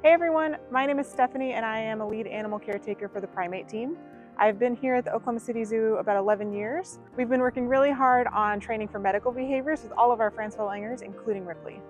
Hey everyone, my name is Stephanie and I am a lead animal caretaker for the primate team. I've been here at the Oklahoma City Zoo about 11 years. We've been working really hard on training for medical behaviors with all of our Francois langurs, including Ripley.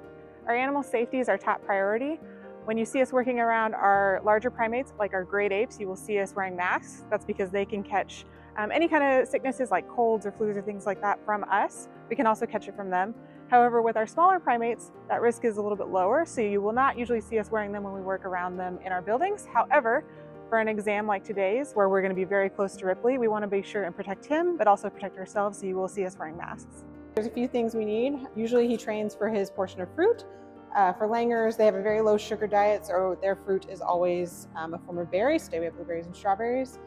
Our animal safety is our top priority. When you see us working around our larger primates, like our great apes, you will see us wearing masks. That's because they can catch any kind of sicknesses like colds or flus or things like that from us. We can also catch it from them. However, with our smaller primates, that risk is a little bit lower, so you will not usually see us wearing them when we work around them in our buildings. However, for an exam like today's, where we're going to be very close to Ripley, we want to be sure and protect him, but also protect ourselves, so you will see us wearing masks. There's a few things we need. Usually he trains for his portion of fruit. For langurs, they have a very low sugar diet, so their fruit is always a form of berries. Today we have blueberries and strawberries.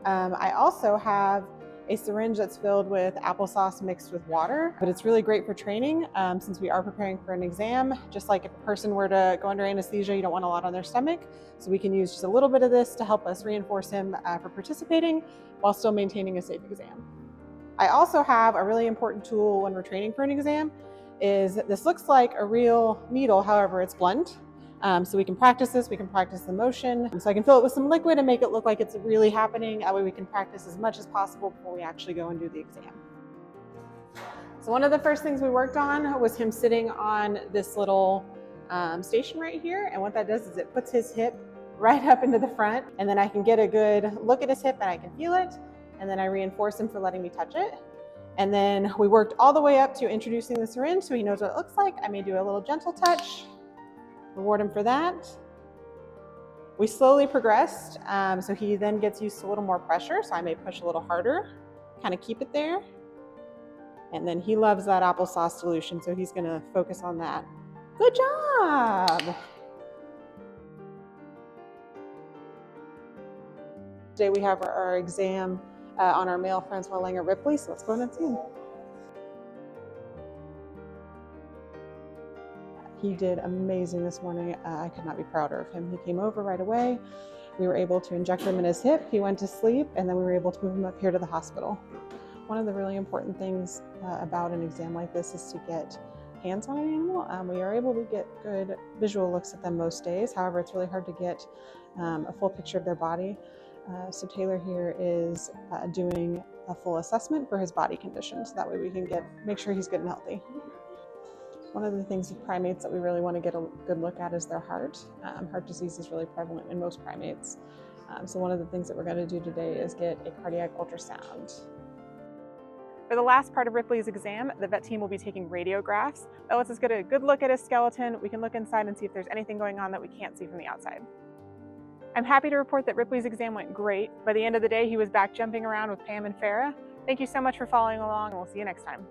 I also have a syringe that's filled with applesauce mixed with water, but it's really great for training since we are preparing for an exam. Just like if a person were to go under anesthesia, you don't want a lot on their stomach. So we can use just a little bit of this to help us reinforce him for participating while still maintaining a safe exam. I also have a really important tool when we're training for an exam. This looks like a real needle, however it's blunt. So we can practice this, we can practice the motion. So I can fill it with some liquid and make it look like it's really happening. That way we can practice as much as possible before we actually go and do the exam. So one of the first things we worked on was him sitting on this little station right here. And what that does is it puts his hip right up into the front, and then I can get a good look at his hip and I can feel it. And then I reinforce him for letting me touch it. And then we worked all the way up to introducing the syringe so he knows what it looks like. I may do a little gentle touch. Reward him for that. We slowly progressed, so he then gets used to a little more pressure, so I may push a little harder, kind of keep it there. And then he loves that applesauce solution, so he's gonna focus on that. Good job! Today we have our exam on our male Francois langur Ripley, so let's go ahead and see him. He did amazing this morning. I could not be prouder of him. He came over right away. We were able to inject him in his hip. He went to sleep, and then we were able to move him up here to the hospital. One of the really important things about an exam like this is to get hands on an animal. We are able to get good visual looks at them most days. However, it's really hard to get a full picture of their body. So Taylor here is doing a full assessment for his body condition. So that way we can make sure he's good and healthy. One of the things with primates that we really want to get a good look at is their heart. Heart disease is really prevalent in most primates. So one of the things that we're going to do today is get a cardiac ultrasound. For the last part of Ripley's exam, the vet team will be taking radiographs. That lets us get a good look at his skeleton. We can look inside and see if there's anything going on that we can't see from the outside. I'm happy to report that Ripley's exam went great. By the end of the day, he was back jumping around with Pam and Farah. Thank you so much for following along, and we'll see you next time.